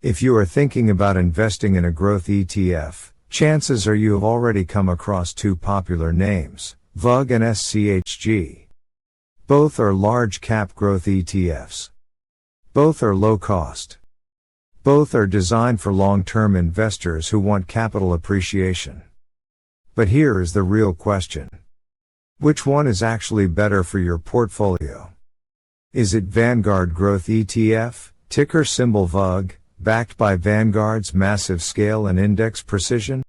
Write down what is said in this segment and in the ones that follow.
If you are thinking about investing in a growth ETF, chances are you have already come across two popular names, VUG and SCHG. Both are large cap growth ETFs. Both are low cost. Both are designed for long-term investors who want capital appreciation. But here is the real question. Which one is actually better for your portfolio? Is it Vanguard Growth ETF, ticker symbol VUG, backed by Vanguard's massive scale and index precision?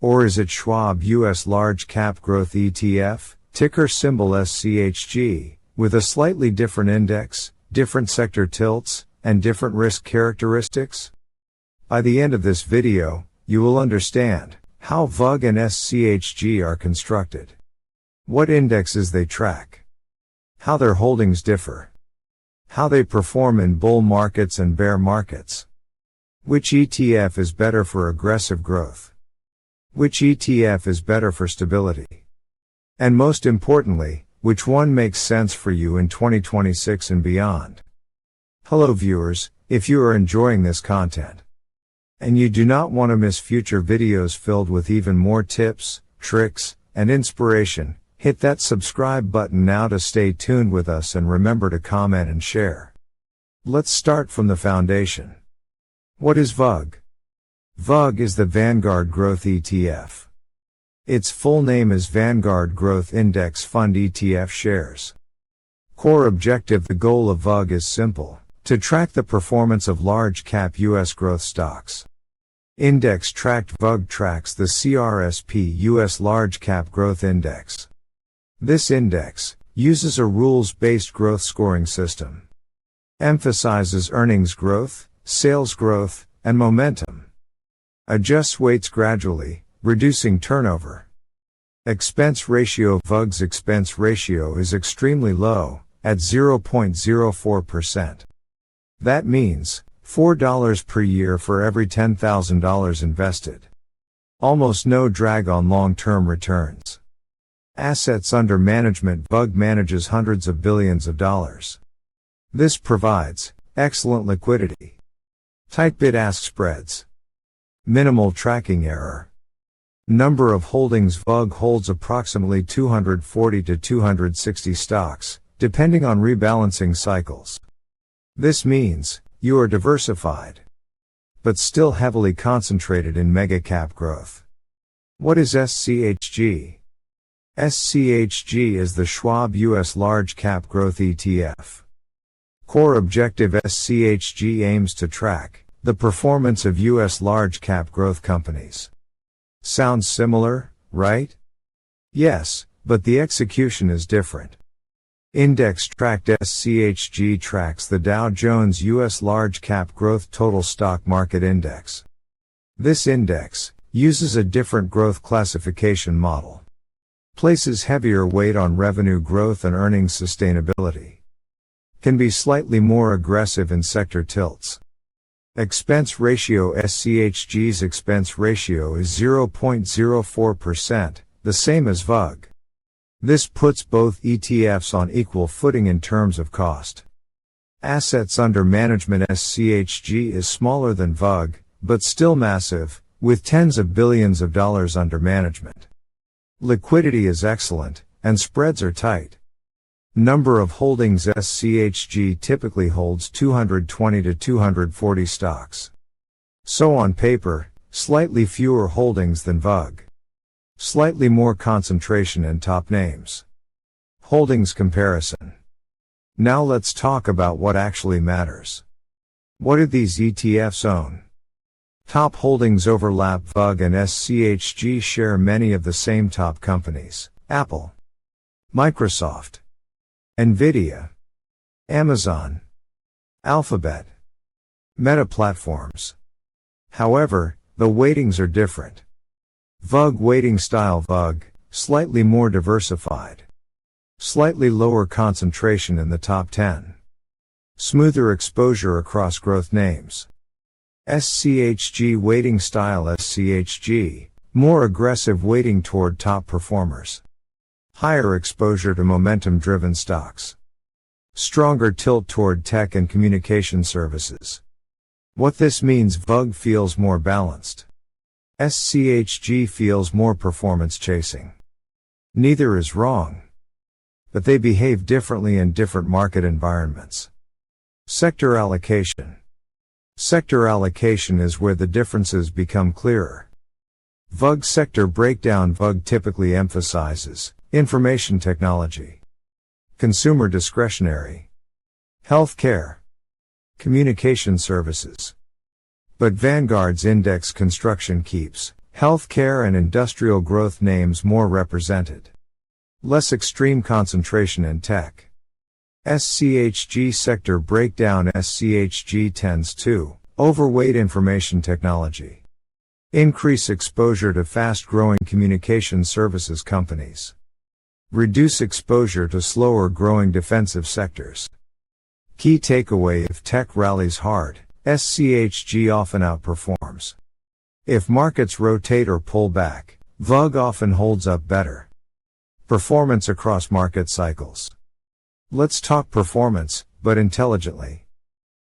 Or is it Schwab U.S. Large Cap Growth ETF, ticker symbol SCHG, with a slightly different index, different sector tilts, and different risk characteristics? By the end of this video, you will understand how VUG and SCHG are constructed, what indexes they track, how their holdings differ, how they perform in bull markets and bear markets, which ETF is better for aggressive growth, which ETF is better for stability, and most importantly, which one makes sense for you in 2026 and beyond. Hello viewers, if you are enjoying this content, and you do not want to miss future videos filled with even more tips, tricks, and inspiration, hit that subscribe button now to stay tuned with us and remember to comment and share. Let's start from the foundation. What is VUG? VUG is the Vanguard Growth ETF. Its full name is Vanguard Growth Index Fund ETF Shares. Core objective: the goal of VUG is simple: to track the performance of large cap U.S. growth stocks. Index tracked: VUG tracks the CRSP U.S. Large Cap Growth Index. This index uses a rules-based growth scoring system. Emphasizes earnings growth, sales growth, and momentum. Adjusts weights gradually, reducing turnover. Expense ratio: VUG's expense ratio is extremely low, at 0.04%. That means $4 per year for every $10,000 invested. Almost no drag on long-term returns. Assets under management: VUG manages hundreds of billions of dollars. This provides excellent liquidity. Tight bid-ask spreads. Minimal tracking error. Number of holdings: VUG holds approximately 240 to 260 stocks, depending on rebalancing cycles. This means you are diversified, but still heavily concentrated in mega-cap growth. What is SCHG? SCHG is the Schwab U.S. Large Cap Growth ETF. Core objective: SCHG aims to track the performance of U.S. large cap growth companies. Sounds similar, right? Yes, but the execution is different. Index tracked: SCHG tracks the Dow Jones U.S. Large Cap Growth Total Stock Market Index. This index uses a different growth classification model. Places heavier weight on revenue growth and earnings sustainability. Can be slightly more aggressive in sector tilts. Expense ratio: SCHG's expense ratio is 0.04%, the same as VUG. This puts both ETFs on equal footing in terms of cost. Assets under management: SCHG is smaller than VUG, but still massive, with tens of billions of dollars under management. Liquidity is excellent, and spreads are tight. Number of holdings: SCHG typically holds 220 to 240 stocks. So on paper, slightly fewer holdings than VUG. Slightly more concentration in top names. Holdings comparison. Now let's talk about what actually matters. What do these ETFs own? Top holdings overlap: VUG and SCHG share many of the same top companies: Apple, Microsoft, Nvidia, Amazon, Alphabet, Meta Platforms. However, the weightings are different. VUG weighting style: VUG, slightly more diversified. Slightly lower concentration in the top 10. Smoother exposure across growth names. SCHG weighting style: SCHG, more aggressive weighting toward top performers. Higher exposure to momentum-driven stocks. Stronger tilt toward tech and communication services. What this means: VUG feels more balanced. SCHG feels more performance chasing. Neither is wrong, but they behave differently in different market environments. Sector allocation. Sector allocation is where the differences become clearer. VUG sector breakdown. VUG typically emphasizes information technology, consumer discretionary, healthcare, communication services. But Vanguard's index construction keeps healthcare and industrial growth names more represented. Less extreme concentration in tech. SCHG sector breakdown. SCHG tends to overweight information technology, increase exposure to fast-growing communication services companies, reduce exposure to slower-growing defensive sectors. Key takeaway: if tech rallies hard, SCHG often outperforms. If markets rotate or pull back, VUG often holds up better. Performance across market cycles. Let's talk performance, but intelligently.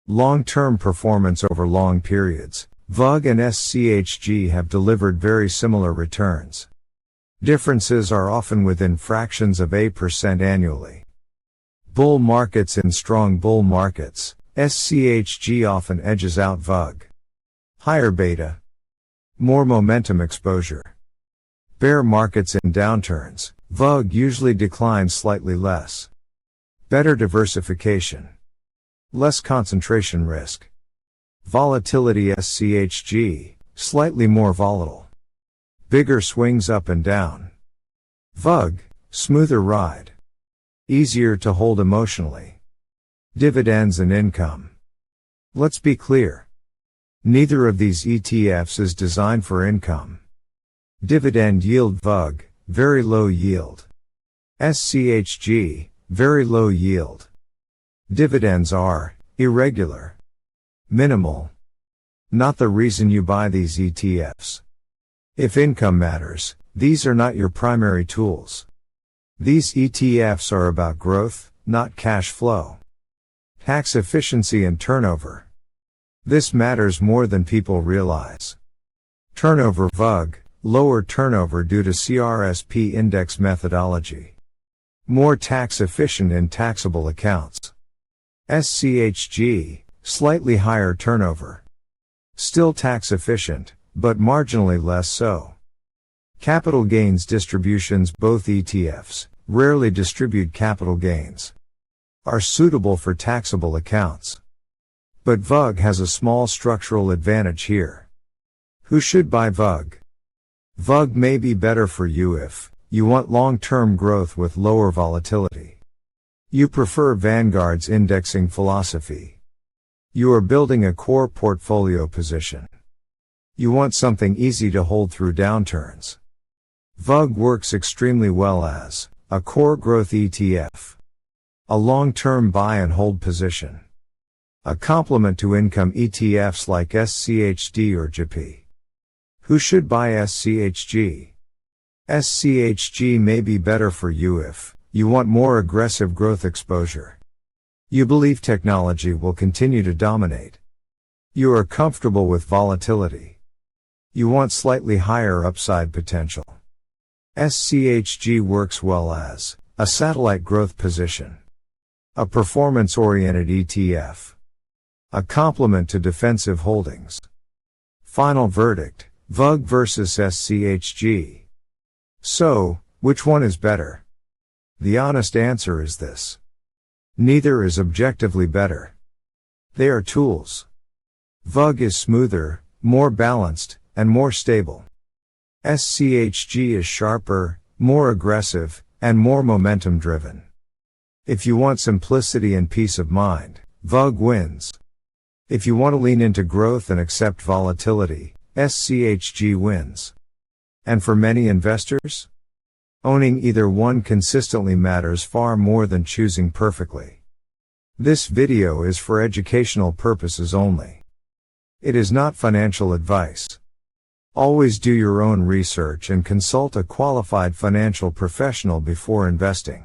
Long-term performance over long periods. VUG and SCHG have delivered very similar returns. Differences are often within fractions of a % annually. Bull markets. In strong bull markets, SCHG often edges out VUG. Higher beta. More momentum exposure. Bear markets. In downturns, VUG usually declines slightly less. Better diversification. Less concentration risk. Volatility. SCHG, slightly more volatile. Bigger swings up and down. VUG, smoother ride. Easier to hold emotionally. Dividends and income. Let's be clear. Neither of these ETFs is designed for income. Dividend yield. VUG, very low yield. SCHG, very low yield. Dividends are irregular. Minimal. Not the reason you buy these ETFs. If income matters, these are not your primary tools. These ETFs are about growth, not cash flow. Tax efficiency and turnover. This matters more than people realize. Turnover. VUG, lower turnover due to CRSP index methodology. More tax efficient in taxable accounts. SCHG, slightly higher turnover. Still tax efficient, but marginally less so. Capital gains distributions. Both ETFs rarely distribute capital gains. Are suitable for taxable accounts. But VUG has a small structural advantage here. Who should buy VUG? VUG may be better for you if you want long-term growth with lower volatility. You prefer Vanguard's indexing philosophy. You are building a core portfolio position. You want something easy to hold through downturns. VUG works extremely well as a core growth ETF. A long-term buy and hold position. A complement to income ETFs like SCHD or GP. Who should buy SCHG? SCHG may be better for you if you want more aggressive growth exposure. You believe technology will continue to dominate. You are comfortable with volatility. You want slightly higher upside potential. SCHG works well as a satellite growth position. A performance-oriented ETF. A complement to defensive holdings. Final verdict, VUG versus SCHG. So, which one is better? The honest answer is this. Neither is objectively better. They are tools. VUG is smoother, more balanced, and more stable. SCHG is sharper, more aggressive, and more momentum-driven. If you want simplicity and peace of mind, VUG wins. If you want to lean into growth and accept volatility, SCHG wins. And for many investors, owning either one consistently matters far more than choosing perfectly. This video is for educational purposes only. It is not financial advice. Always do your own research and consult a qualified financial professional before investing.